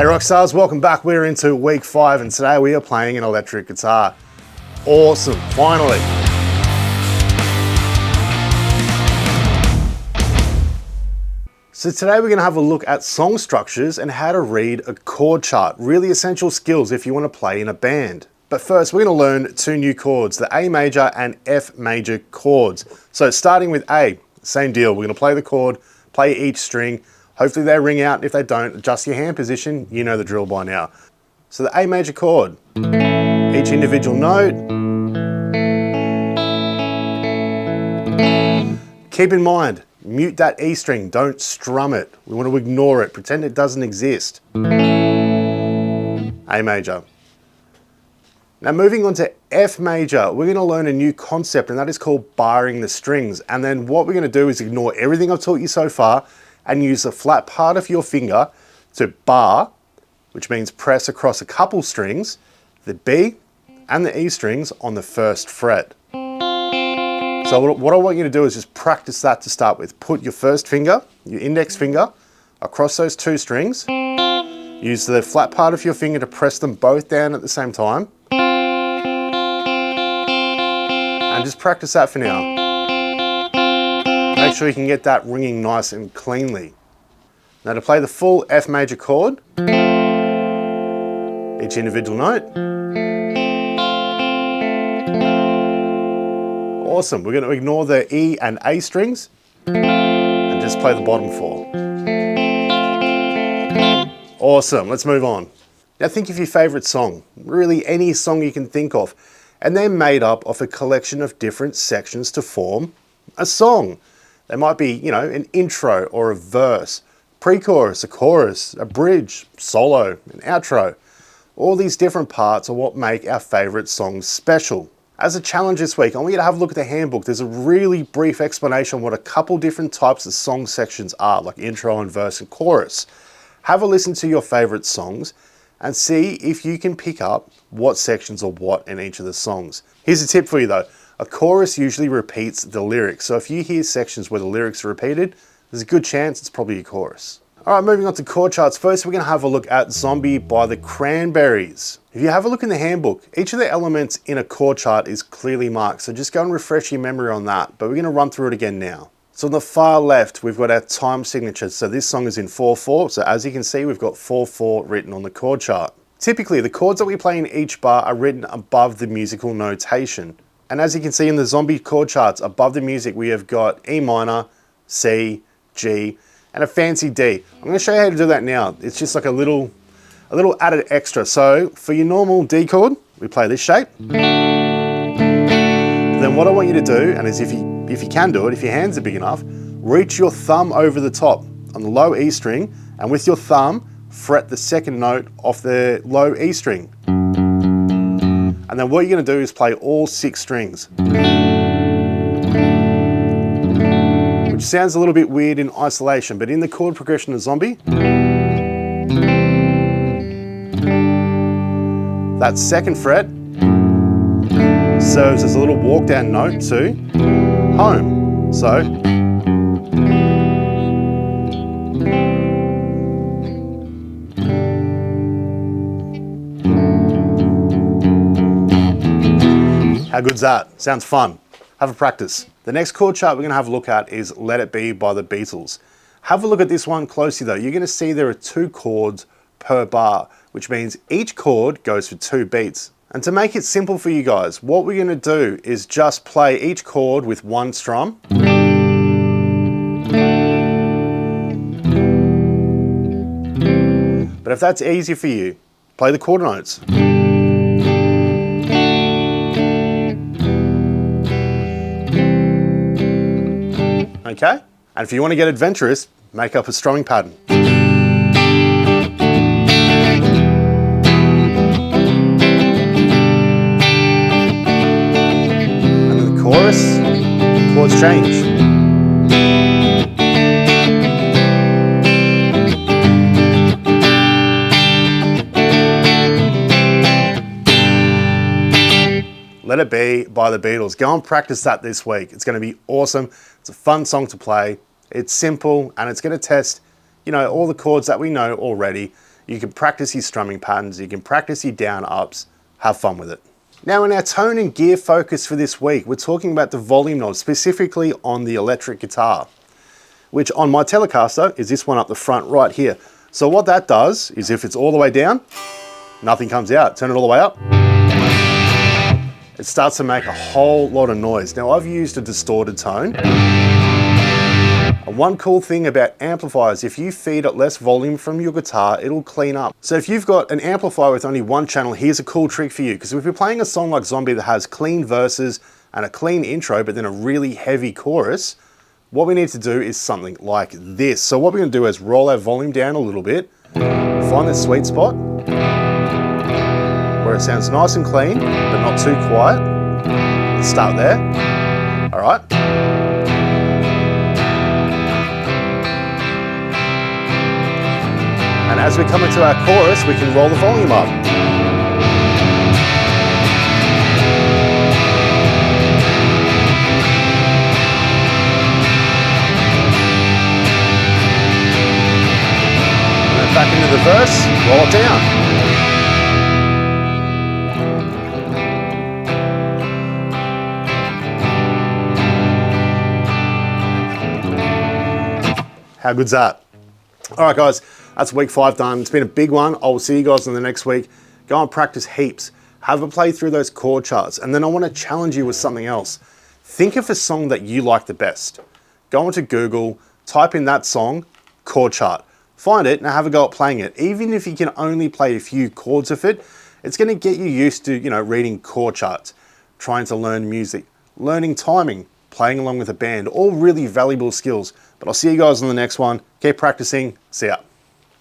Hey Rockstars, welcome back. We're into week 5 and today we are playing an electric guitar. Awesome, finally. So today we're going to have a look at song structures and how to read a chord chart. Really essential skills if you want to play in a band. But first we're going to learn 2 new chords, the A major and F major chords. So starting with A, same deal. We're going to play the chord, play each string. Hopefully they ring out. If they don't, adjust your hand position. You know the drill by now. So the A major chord, each individual note. Keep in mind, mute that E string, don't strum it. We want to ignore it, pretend it doesn't exist. A major. Now moving on to F major, we're going to learn a new concept and that is called barring the strings. And then what we're going to do is ignore everything I've taught you so far and use the flat part of your finger to bar, which means press across a couple strings, the B and the E strings on the first fret. So what I want you to do is just practice that to start with. Put your first finger, your index finger, across those 2 strings. Use the flat part of your finger to press them both down at the same time. And just practice that for now. Make sure you can get that ringing nice and cleanly. Now to play the full F major chord, each individual note. Awesome, we're going to ignore the E and A strings and just play the bottom 4. Awesome, let's move on. Now think of your favorite song, really any song you can think of, and they're made up of a collection of different sections to form a song. They might be, an intro or a verse, pre-chorus, a chorus, a bridge, solo, an outro. All these different parts are what make our favorite songs special. As a challenge this week, I want you to have a look at the handbook. There's a really brief explanation on what a couple different types of song sections are, like intro and verse and chorus. Have a listen to your favorite songs and see if you can pick up what sections are what in each of the songs. Here's a tip for you though. A chorus usually repeats the lyrics. So if you hear sections where the lyrics are repeated, there's a good chance it's probably a chorus. All right, moving on to chord charts. First, we're going to have a look at Zombie by the Cranberries. If you have a look in the handbook, each of the elements in a chord chart is clearly marked. So just go and refresh your memory on that. But we're going to run through it again now. So on the far left, we've got our time signature. So this song is in 4/4. So as you can see, we've got 4/4 written on the chord chart. Typically, the chords that we play in each bar are written above the musical notation. And as you can see in the Zombie chord charts, above the music, we have got E minor, C, G, and a fancy D. I'm going to show you how to do that now. It's just like a little added extra. So for your normal D chord, we play this shape. Then what I want you to do, and as if you can do it, if your hands are big enough, reach your thumb over the top on the low E string, and with your thumb, fret the second note off the low E string. And then what you're going to do is play all 6 strings. Which sounds a little bit weird in isolation, but in the chord progression of Zombie, that second fret serves as a little walk down note to home. So, how good's that? Sounds fun. Have a practice. The next chord chart we're going to have a look at is Let It Be by the Beatles. Have a look at this one closely though. You're going to see there are 2 chords per bar, which means each chord goes for 2 beats. And to make it simple for you guys, what we're going to do is just play each chord with 1 strum. But if that's easy for you, play the quarter notes. Okay? And if you want to get adventurous, make up a strumming pattern. And then the chorus, chords change. Let It Be by the Beatles. Go and practice that this week. It's going to be awesome. It's a fun song to play. It's simple and it's going to test, all the chords that we know already You can practice your strumming patterns, you can practice your down ups, have fun with it. Now in our tone and gear focus for this week, we're talking about the volume knob, specifically on the electric guitar, which on my Telecaster is this one up the front right here. So what that does is if it's all the way down, nothing comes out. Turn it all the way up, it starts to make a whole lot of noise. Now I've used a distorted tone. And one cool thing about amplifiers, if you feed it less volume from your guitar, it'll clean up. So if you've got an amplifier with only one channel, here's a cool trick for you. Because if you're playing a song like Zombie that has clean verses and a clean intro, but then a really heavy chorus, what we need to do is something like this. So what we're gonna do is roll our volume down a little bit, find that sweet spot, where it sounds nice and clean, but not too quiet. Start there, all right? And as we come into our chorus, we can roll the volume up. And then back into the verse, roll it down. How good's that? All right, guys, that's week 5 done. It's been a big one. I will see you guys in the next week. Go and practice heaps. Have a play through those chord charts. And then I want to challenge you with something else. Think of a song that you like the best. Go into Google, type in that song, chord chart. Find it and have a go at playing it. Even if you can only play a few chords of it, it's going to get you used to, reading chord charts, trying to learn music, learning timing, playing along with a band, all really valuable skills. But I'll see you guys on the next one. Keep practicing. See ya.